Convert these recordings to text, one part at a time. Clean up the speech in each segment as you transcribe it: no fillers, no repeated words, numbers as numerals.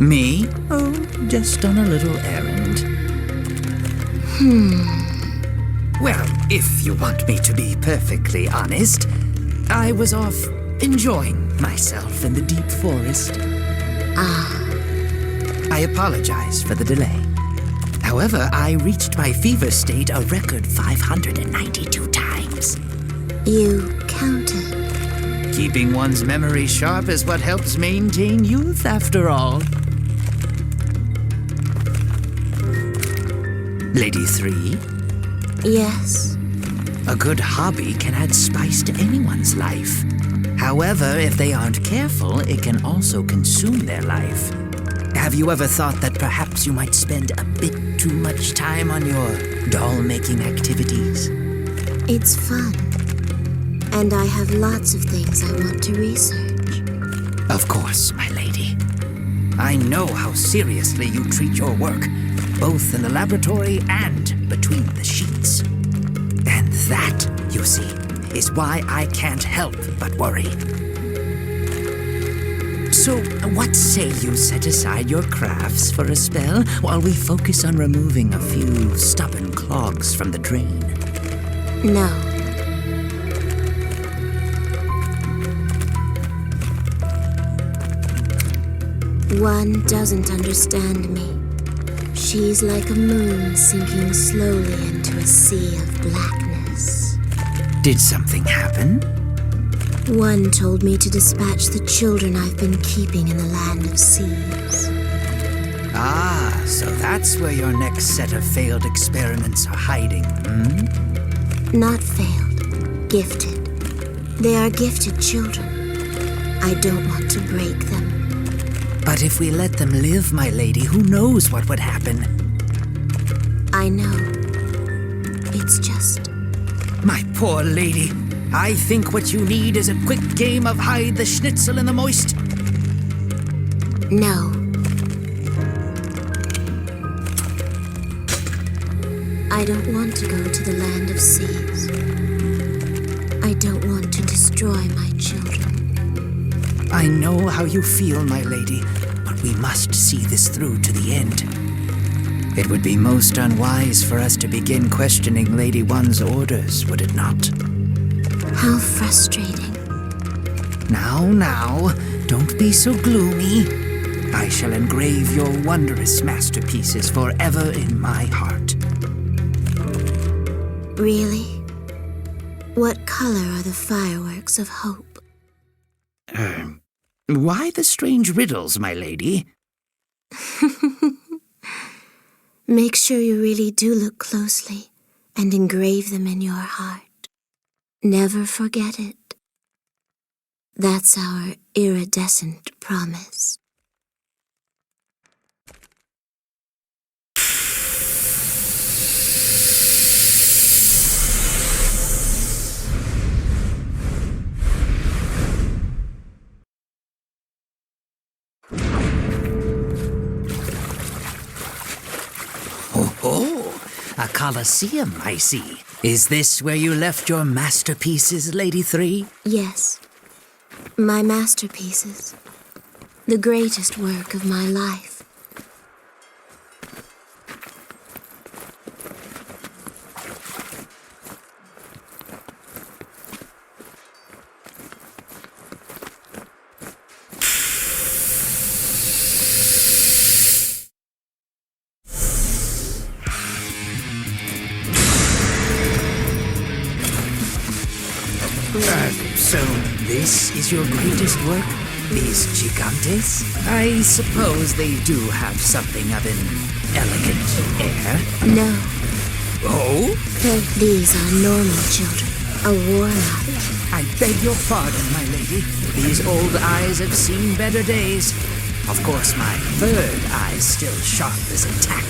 Me? Oh, just on a little errand. Well, if you want me to be perfectly honest, I was off enjoying myself in the deep forest. I apologize for the delay. However, I reached my fever state a record 592 times. You counted. Keeping one's memory sharp is what helps maintain youth, after all. Lady 3? Yes. A good hobby can add spice to anyone's life. However, if they aren't careful, it can also consume their life. Have you ever thought that perhaps you might spend a bit too much time on your doll-making activities? It's fun. And I have lots of things I want to research. Of course, my lady. I know how seriously you treat your work, both in the laboratory and between the sheets. And that, you see, is why I can't help but worry. So, what say you set aside your crafts for a spell while we focus on removing a few stubborn clogs from the drain? No. One doesn't understand me. She's like a moon sinking slowly into a sea of blackness. Did something happen? One told me to dispatch the children I've been keeping in the land of seas. Ah, so that's where your next set of failed experiments are hiding, Not failed, gifted. They are gifted children. I don't want to break them. But if we let them live, my lady, who knows what would happen? I know. It's just... My poor lady, I think what you need is a quick game of hide the schnitzel in the moist. No. I don't want to go to the land of seas. I don't want to destroy my children. I know how you feel, my lady, but we must see this through to the end. It would be most unwise for us to begin questioning Lady One's orders, would it not? How frustrating. Now, don't be so gloomy. I shall engrave your wondrous masterpieces forever in my heart. Really? What color are the fireworks of hope? Why the strange riddles, my lady? Make sure you really do look closely and engrave them in your heart. Never forget it. That's our iridescent promise. Oh, a Colosseum, I see. Is this where you left your masterpieces, Lady 3? Yes. My masterpieces. The greatest work of my life. So this is your greatest work? These Gigantes? I suppose they do have something of an elegant air. No. Oh? These are normal children. A warlock. I beg your pardon, my lady. These old eyes have seen better days. Of course, my third eye's still sharp as a tack.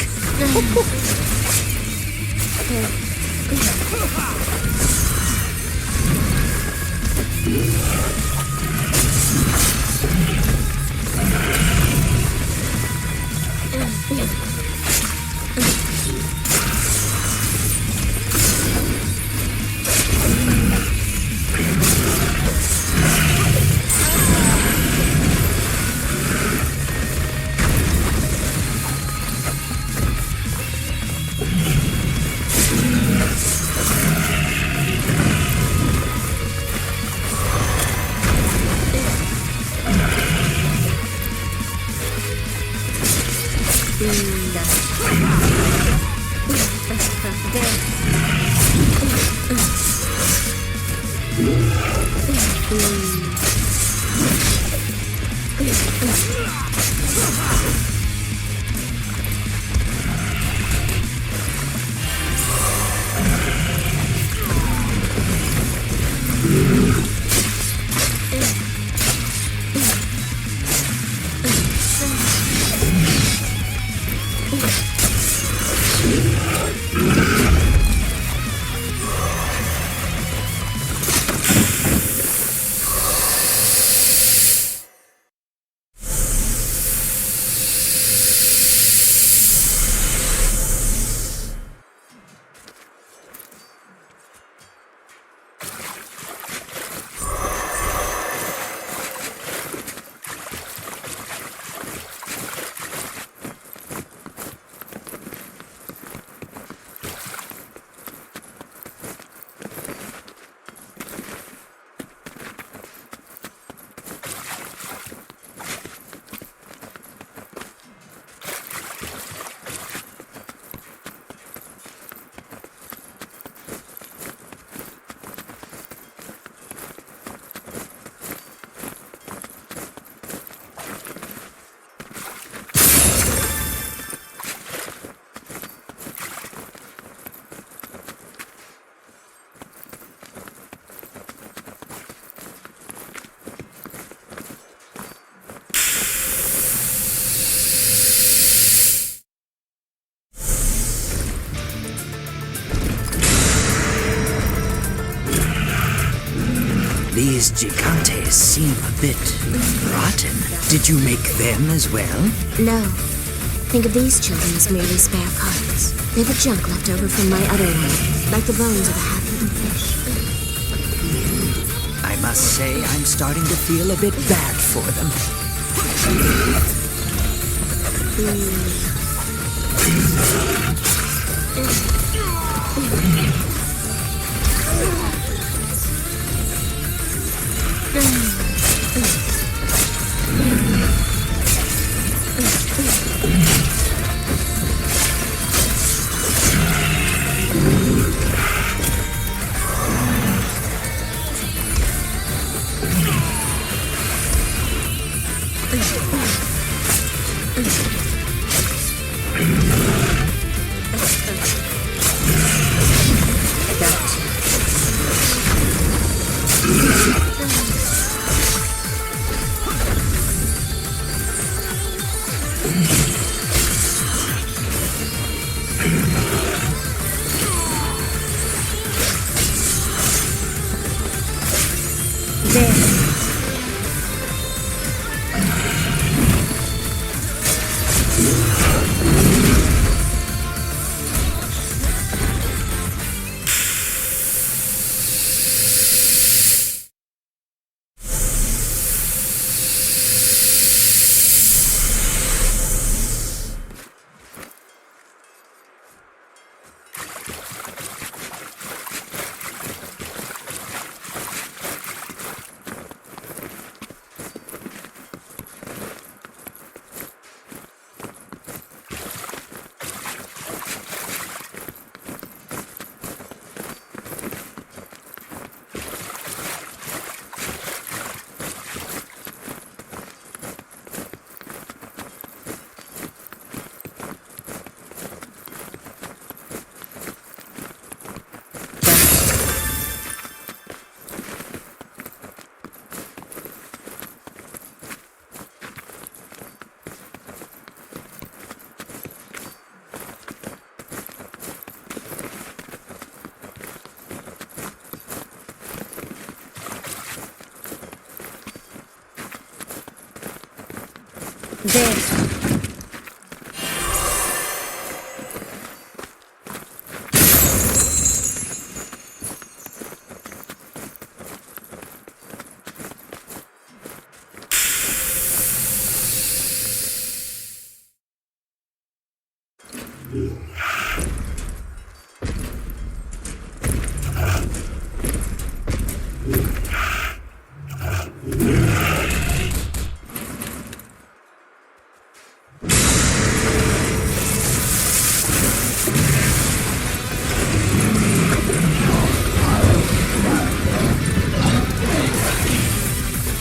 These Gigantes seem a bit rotten. Did you make them as well? No. Think of these children as merely spare parts. They're the junk left over from my other world, like the bones of a half-eaten fish. I must say, I'm starting to feel a bit bad for them.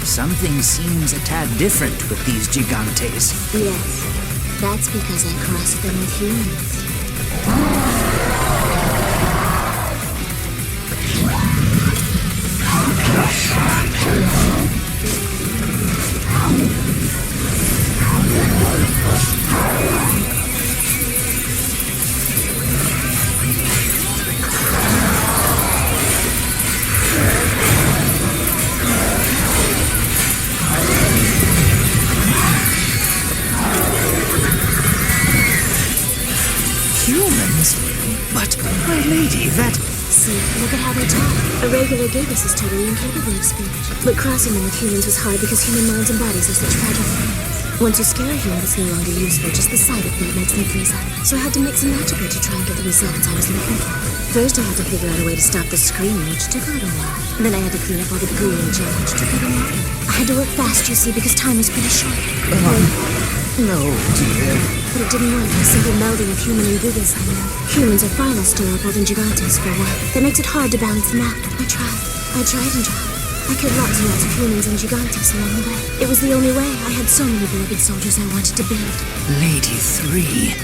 Something seems a tad different with these Gigantes. Yes, that's because I crossed them with humans. But, my lady, that... See, look at how they talk. A regular Gigas is totally incapable of speech. But crossing them with humans was hard because human minds and bodies are such fragile things. Once you scare a human, it's no longer useful. Just the sight of them makes them freeze up. So I had to mix and match a bit to try and get the results I was looking for. First, I had to figure out a way to stop the screaming, which took a little while. Then I had to clean up all the goo and junk, which took even longer. I had to work fast, you see, because time was pretty short. No, dear. But it didn't work. A simple melding of human and Gigas, I know. Humans are far less durable than Gigantes, for one. That makes it hard to balance them out. I tried and tried. I killed lots and lots of humans and Gigantes along the way. It was the only way. I had so many beloved soldiers I wanted to build. Lady 3.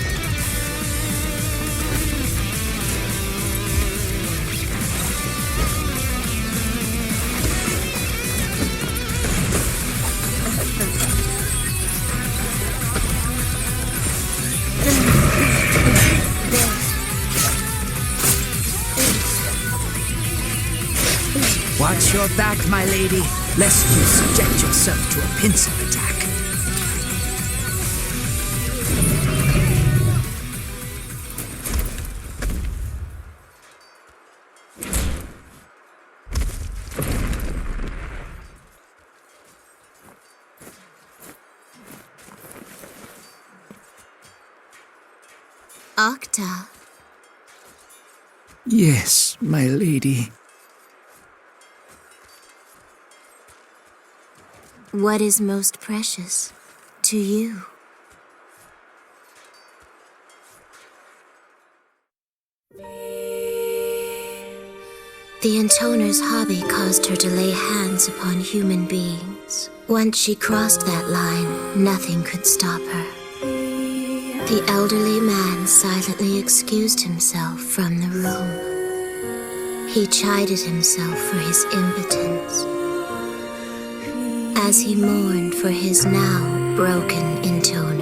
What? Watch your back, my lady, lest you subject yourself to a pincer attack. Octa. Yes, my lady. What is most precious to you? The intoner's hobby caused her to lay hands upon human beings. Once she crossed that line, nothing could stop her. The elderly man silently excused himself from the room. He chided himself for his impotence, as he mourned for his now broken intoner.